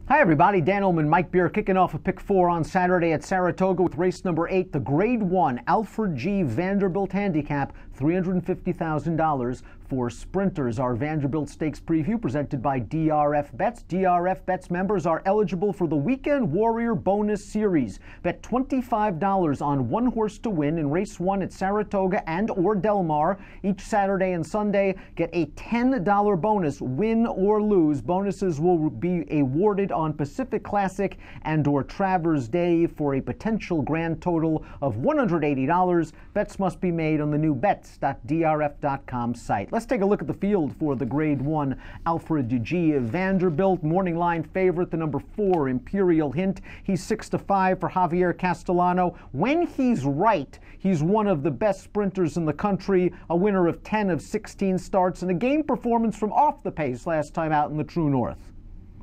Hi everybody, Dan Illman, Mike Beer kicking off a pick 4 on Saturday at Saratoga with race number 8, the Grade 1 Alfred G. Vanderbilt Handicap, $350,000 for sprinters. Our Vanderbilt Stakes preview presented by DRF Bets. DRF Bets members are eligible for the Weekend Warrior Bonus Series. Bet $25 on one horse to win in race 1 at Saratoga and or Del Mar. Each Saturday and Sunday, get a $10 bonus, win or lose. Bonuses will be awarded on Pacific Classic and or Travers Day for a potential grand total of $180. Bets must be made on the new bets.drf.com site. Let's take a look at the field for the Grade 1 Alfred G. Vanderbilt. Morning line favorite, the number 4, Imperial Hint. He's 6-5 for Javier Castellano. When he's right, he's one of the best sprinters in the country, a winner of 10 of 16 starts, and a game performance from off the pace last time out in the True North.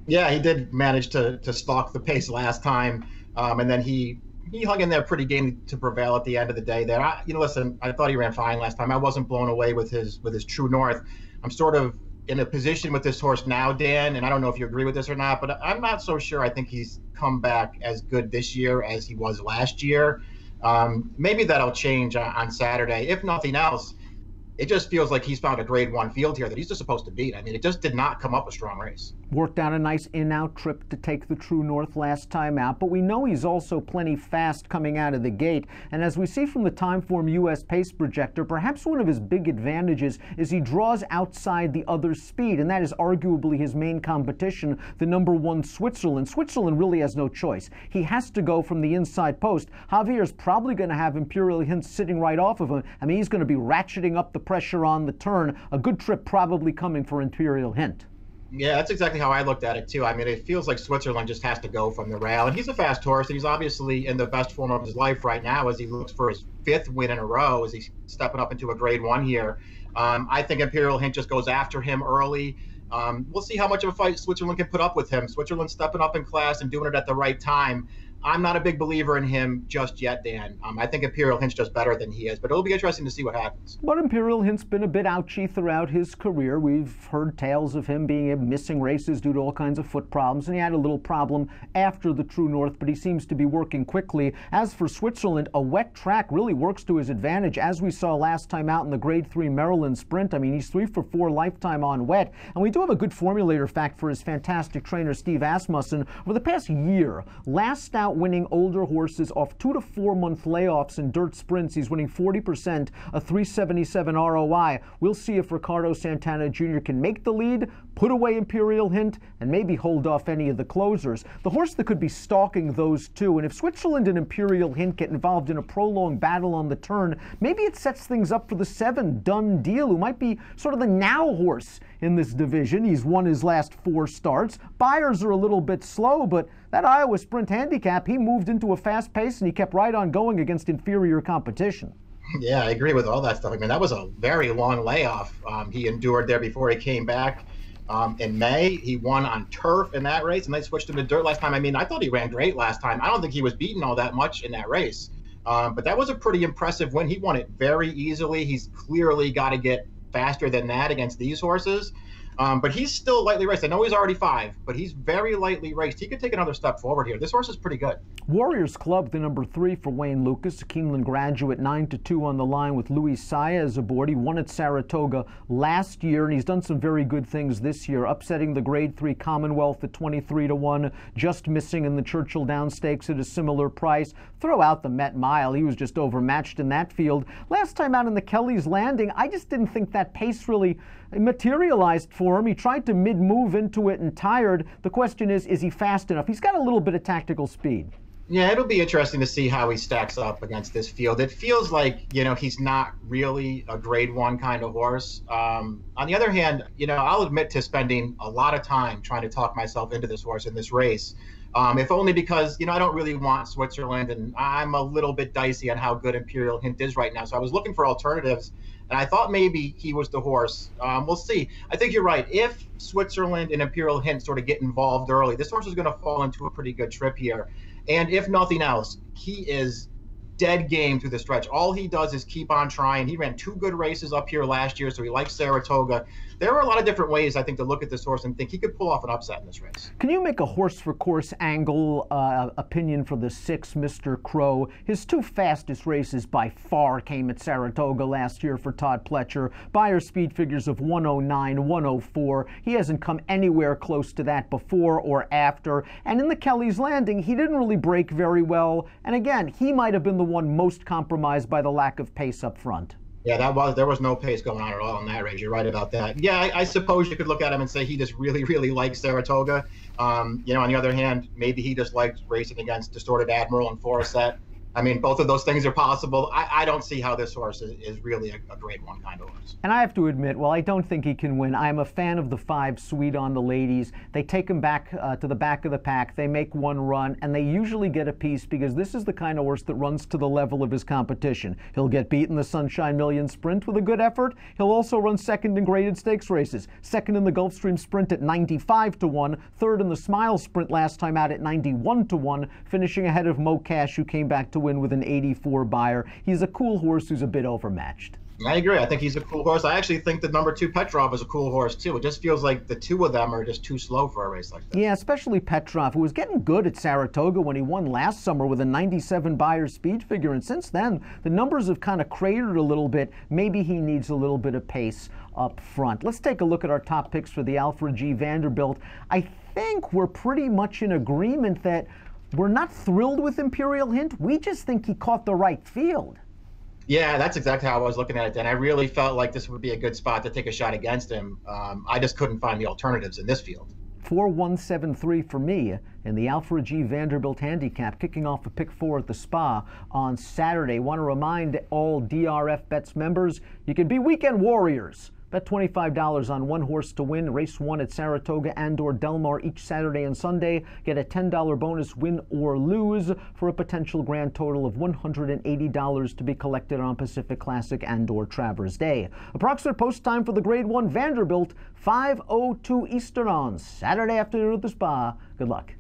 Yeah, he did manage to stalk the pace last time, and then he hung in there pretty game to prevail at the end of the day there. Listen, I thought he ran fine last time. I wasn't blown away with his True North. I'm sort of in a position with this horse now, Dan, and I don't know if you agree with this or not, but I'm not so sure. I think he's come back as good this year as he was last year. Maybe that'll change on Saturday. If nothing else, it just feels like he's found a Grade 1 field here that he's just supposed to beat. I mean, it just did not come up a strong race. Worked out a nice in-out trip to take the True North last time out, but we know he's also plenty fast coming out of the gate. And as we see from the Timeform US pace projector, perhaps one of his big advantages is he draws outside the other speed, and that is arguably his main competition, the number 1 Switzerland. Switzerland really has no choice. He has to go from the inside post. Javier's probably going to have Imperial Hint sitting right off of him. I mean, he's going to be ratcheting up the pressure on the turn. A good trip probably coming for Imperial Hint. Yeah, that's exactly how I looked at it, too. I mean, it feels like Switzerland just has to go from the rail. And he's a fast horse, and he's obviously in the best form of his life right now as he looks for his 5th win in a row as he's stepping up into a Grade 1 here. I think Imperial Hint just goes after him early. We'll see how much of a fight Switzerland can put up with him. Switzerland stepping up in class and doing it at the right time. I'm not a big believer in him just yet, Dan. I think Imperial Hint's just better than he is, but it'll be interesting to see what happens. But Imperial Hint's been a bit ouchy throughout his career. We've heard tales of him being missing races due to all kinds of foot problems, and he had a little problem after the True North, but he seems to be working quickly. As for Switzerland, a wet track really works to his advantage, as we saw last time out in the Grade 3 Maryland Sprint. I mean, he's 3 for 4 lifetime on wet, and we do have a good formulator fact for his fantastic trainer, Steve Asmussen. Over the past year, last out winning older horses off 2 to 4 month layoffs in dirt sprints. He's winning 40%, a 377 ROI. We'll see if Ricardo Santana Jr. can make the lead, put away Imperial Hint, and maybe hold off any of the closers. The horse that could be stalking those two, and if Switzerland and Imperial Hint get involved in a prolonged battle on the turn, maybe it sets things up for the 7, Done Deal, who might be sort of the now horse in this division. He's won his last 4 starts. Buyers are a little bit slow, but that Iowa Sprint Handicap, he moved into a fast pace and he kept right on going against inferior competition. Yeah, I agree with all that stuff. I mean, that was a very long layoff he endured there before he came back. In May, he won on turf in that race, and they switched him to dirt last time. I mean, I thought he ran great last time. I don't think he was beaten all that much in that race. But that was a pretty impressive win. He won it very easily. He's clearly got to get faster than that against these horses. But he's still lightly raced. I know he's already 5, but he's very lightly raced. He could take another step forward here. This horse is pretty good. Warriors Club, the number 3 for Wayne Lucas, a Keeneland graduate, 9-2 on the line with Luis Saez aboard. He won at Saratoga last year, and he's done some very good things this year, upsetting the Grade 3 Commonwealth at 23-1, just missing in the Churchill Downs Stakes at a similar price. Throw out the Met Mile. He was just overmatched in that field. Last time out in the Kelly's Landing, I just didn't think that pace really materialized for him. He tried to mid-move into it and tired. The question is he fast enough? He's got a little bit of tactical speed. Yeah, it'll be interesting to see how he stacks up against this field. It feels like, he's not really a Grade 1 kind of horse. On the other hand, I'll admit to spending a lot of time trying to talk myself into this horse in this race. If only because, I don't really want Switzerland, and I'm a little bit dicey on how good Imperial Hint is right now. So I was looking for alternatives, and I thought maybe he was the horse. We'll see. I think you're right. If Switzerland and Imperial Hint sort of get involved early, this horse is going to fall into a pretty good trip here. And if nothing else, he is dead game through the stretch. All he does is keep on trying. He ran 2 good races up here last year, so he likes Saratoga. There are a lot of different ways, I think, to look at this horse and think he could pull off an upset in this race. Can you make a horse for course angle opinion for the 6, Mr. Crow? His 2 fastest races by far came at Saratoga last year for Todd Pletcher. Buyer speed figures of 109, 104. He hasn't come anywhere close to that before or after. And in the Kelly's Landing, he didn't really break very well. And again, he might have been the one most compromised by the lack of pace up front. Yeah, there was no pace going on at all in that race. You're right about that. Yeah, I suppose you could look at him and say he just really, really likes Saratoga. On the other hand, maybe he just likes racing against Distorted Admiral and Forset. I mean, both of those things are possible. I don't see how this horse is really a grade 1 kind of horse. And I have to admit, while I don't think he can win, I'm a fan of the 5, Sweet on the Ladies. They take him back to the back of the pack. They make one run, and they usually get a piece because this is the kind of horse that runs to the level of his competition. He'll get beat in the Sunshine Million Sprint with a good effort. He'll also run second in graded stakes races. Second in the Gulfstream Sprint at 95 to 1. Third in the Smile Sprint last time out at 91 to 1. Finishing ahead of Mo Cash, who came back to win with an 84 buyer. He's a cool horse who's a bit overmatched. I agree. I think he's a cool horse. I actually think the number 2 Petrov is a cool horse too. It just feels like the 2 of them are just too slow for a race like this. Yeah, especially Petrov, who was getting good at Saratoga when he won last summer with a 97 buyer speed figure. And since then, the numbers have kind of cratered a little bit. Maybe he needs a little bit of pace up front. Let's take a look at our top picks for the Alfred G. Vanderbilt. I think we're pretty much in agreement that we're not thrilled with Imperial Hint. We just think he caught the right field. Yeah, that's exactly how I was looking at it, Dan. I really felt like this would be a good spot to take a shot against him. I just couldn't find the alternatives in this field. 4173 for me in the Alfred G. Vanderbilt Handicap, kicking off a pick 4 at the Spa on Saturday. Want to remind all DRF Bets members, you can be weekend warriors. Bet $25 on one horse to win race 1 at Saratoga and/or Del Mar each Saturday and Sunday. Get a $10 bonus win or lose for a potential grand total of $180 to be collected on Pacific Classic and/or Travers Day. Approximate post time for the Grade 1 Vanderbilt, 5:02 Eastern on Saturday afternoon at the Spa. Good luck.